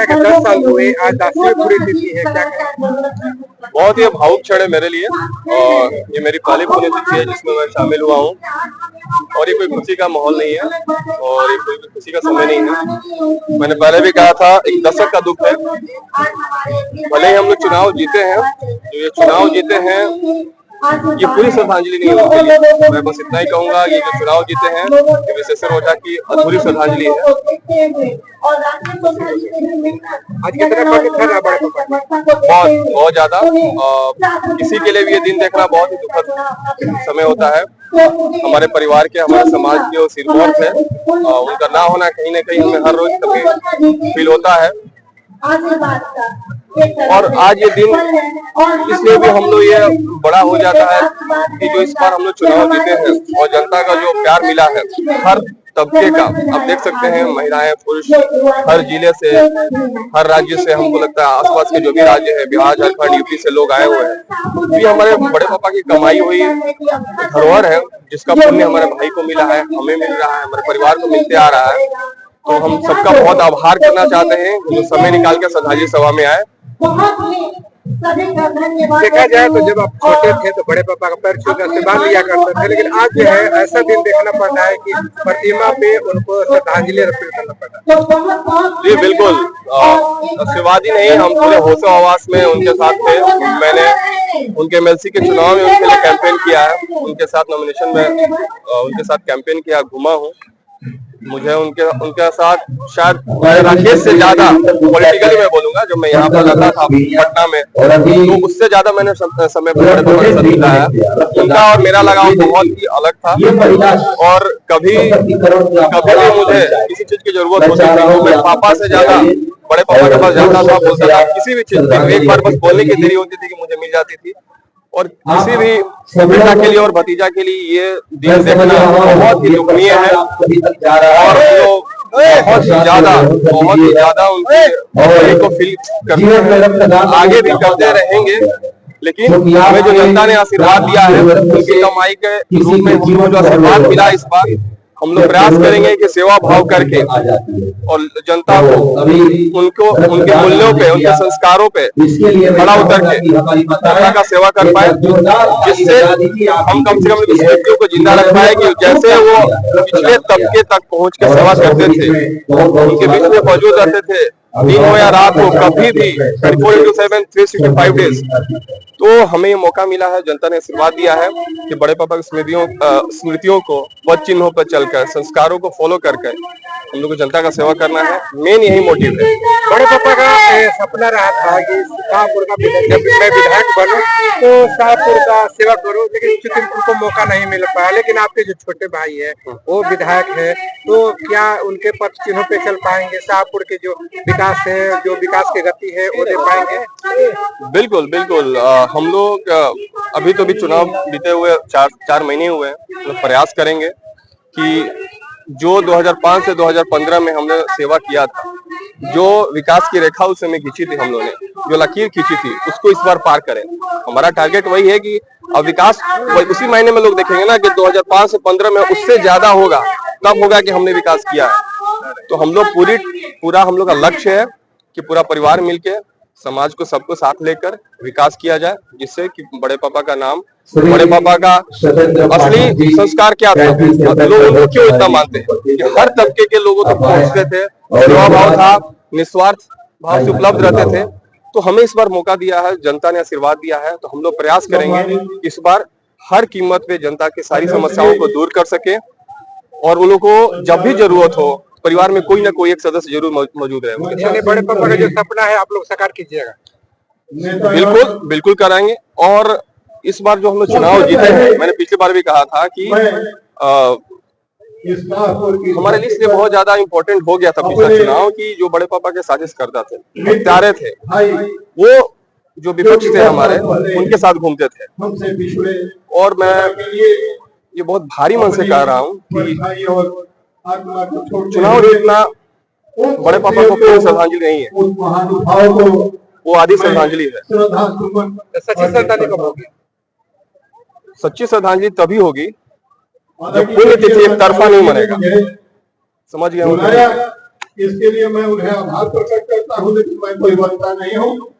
के 10 साल हुए, आज 10वीं पूरी तिथि है, क्या कहें? बहुत ही भावुक क्षण है मेरे लिए और ये मेरी पहली पुण्यतिथि है जिसमें मैं शामिल हुआ हूँ और ये कोई खुशी का माहौल नहीं है और ये कोई भी खुशी का समय नहीं है। मैंने पहले भी कहा था, एक दशक का दुख है। भले ही हम लोग चुनाव जीते हैं, जो ये चुनाव जीते हैं ये पूरी श्रद्धांजलि नहीं है उनके लिए। मैं बस इतना ही कहूंगा कि जो चुनाव जीते हैं ये विशेषकर ओझा की अधूरी श्रद्धांजलि है। आज कितना बहुत ज्यादा किसी के लिए भी ये दिन देखना बहुत ही दुखद समय होता है। हमारे परिवार के, हमारे समाज के सिरमौर थे, उनका ना होना कहीं ना कहीं हमें हर रोज कभी फील होता है। और आज ये दिन इसलिए भी हम लोग ये बड़ा हो जाता है कि जो इस बार हम लोग चुनाव जीते हैं और जनता का जो प्यार मिला है हर तबके का, आप देख सकते हैं महिलाएं पुरुष हर जिले से, हर राज्य से, हमको लगता है आसपास के जो भी राज्य है, बिहार झारखंड यूपी से लोग आए हुए हैं। ये हमारे बड़े पापा की कमाई हुई धरोहर है जिसका पुण्य हमारे भाई को मिला है, हमें मिल रहा है, हमारे परिवार को मिलते आ रहा है। तो हम सबका बहुत आभार करना चाहते हैं जो समय निकाल के श्रद्धांजलि सभा में आए। देखा जाए तो जब आप छोटे थे तो बड़े पापा का पैर छू कर आशीर्वाद लिया करते थे, लेकिन आज जो है ऐसा दिन देखना पड़ता है कि प्रतिमा पे उनको श्रद्धांजलि अर्पित करना पड़ता है। जी बिल्कुल, आशीर्वाद ही नहीं, हम पूरे होशो हवास में उनके साथ थे। मैंने उनके एमएलसी के चुनाव में उनके लिए कैंपेन किया है, उनके साथ नॉमिनेशन में उनके साथ कैंपेन किया, घूमा हूँ। मुझे उनके साथ शायद राकेश से ज्यादा पॉलिटिकली मैं बोलूंगा, जब मैं यहाँ पर रहता था पटना में तो उससे ज्यादा मैंने समय पर बिताया। उनका और मेरा लगाव बहुत ही अलग था और कभी भी मुझे किसी चीज की जरूरत होती थी तो मैं पापा से ज्यादा बड़े पापा के पास जाता था, बोलता था किसी भी चीज की। एक बार बस बोलने की देरी होती थी कि मुझे मिल जाती थी। और किसी भी बेटा के लिए और भतीजा के लिए ये दिन देखना बहुत ही दुखनीय है और लोग बहुत ही ज्यादा उनके को फील करते हैं, आगे भी करते रहेंगे। लेकिन हमें जो जनता ने आशीर्वाद दिया है उनकी कमाई के रूप में हमको जो आशीर्वाद मिला, इस बार हम लोग प्रयास करेंगे कि सेवा भाव करके और जनता को उनके मूल्यों पे, उनके संस्कारों पे खड़ा उतर के जनता का सेवा कर पाए, जिससे हम कम से कम इस व्यक्तियों को जिंदा रख पाए कि जैसे वो पिछले तबके तक पहुंच के सेवा करते थे, उनके बीच में मौजूद रहते थे, दिन हो या रात हो, कभी भी 24/7 365 डेज। तो हमें ये मौका मिला है, जनता ने आशीर्वाद दिया है कि बड़े पापा की स्मृतियों को पद चिन्हों पर चलकर, संस्कारों को फॉलो करके हम लोग को जनता का सेवा करना है। मेन यही मोटिव है। बड़े पापा का सपना रहा था कि शाहपुर का जब मैं विधायक बनूं तो शाहपुर का सेवा करूं, लेकिन चूंकि उनको मौका नहीं मिल पाया। लेकिन आपके जो छोटे भाई है वो विधायक है, तो क्या उनके पद चिन्हों पे चल पाएंगे? शाहपुर के जो विकास है, जो विकास की गति है, वो दे पाएंगे? बिल्कुल बिल्कुल। हम लोग अभी तो भी चुनाव बीते हुए 4 महीने हुए हैं, तो प्रयास करेंगे कि जो 2005 से 2015 में हमने सेवा किया था, जो विकास की रेखा उस समय खींची थी हम लोगों ने, जो लकीर खींची थी, उसको इस बार पार करें। हमारा टारगेट वही है कि अब विकास उसी महीने में लोग देखेंगे ना कि 2005 से 15 में उससे ज्यादा होगा, तब होगा कि हमने विकास किया है। तो हम लोग पूरा हम लोग का लक्ष्य है कि पूरा परिवार मिलके समाज को सबको साथ लेकर विकास किया जाए, जिससे कि बड़े पापा का नाम, बड़े पापा का असली संस्कार क्या था, लोग उनको क्यों इतना मानते हैं कि हर तबके के लोगों तक पहुंचते थे, सेवा भाव था, निस्वार्थ भाव से उपलब्ध रहते थे। तो हमें इस बार मौका दिया है, जनता ने आशीर्वाद दिया है, तो हम लोग प्रयास करेंगे इस बार हर कीमत पे जनता की सारी समस्याओं को दूर कर सके और उन लोगों को जब भी जरूरत हो परिवार में कोई ना कोई एक सदस्य जरूर मौजूद रहे। बड़े पापा का जो सपना है आप लोग साकार कीजिएगा? बिल्कुल कराएंगे। और इस बार जो हम लोग चुनाव जीते हैं, मैंने पिछली बार भी कहा था कि हमारे लिए इसलिए बहुत ज्यादा इम्पोर्टेंट हो गया था पिछला चुनाव कि जो बड़े पापा के साजिश करता थे, हत्यारे थे, वो जो विपक्ष थे हमारे, उनके साथ घूमते थे। और मैं ये बहुत भारी मन से कह रहा हूँ कि चुनाव जीतना बड़े पापा को कोई श्रद्धांजलि नहीं है, वो आदि श्रद्धांजलि है। सच्ची श्रद्धांजलि कब होगी? सच्ची श्रद्धांजलि तभी होगी जब पुण्यतिथि एक तरफा नहीं मनेगा। समझ गए? इसके लिए मैं उन्हें आभार प्रकट करता हूँ, लेकिन मैं कोई वक्ता नहीं हूँ।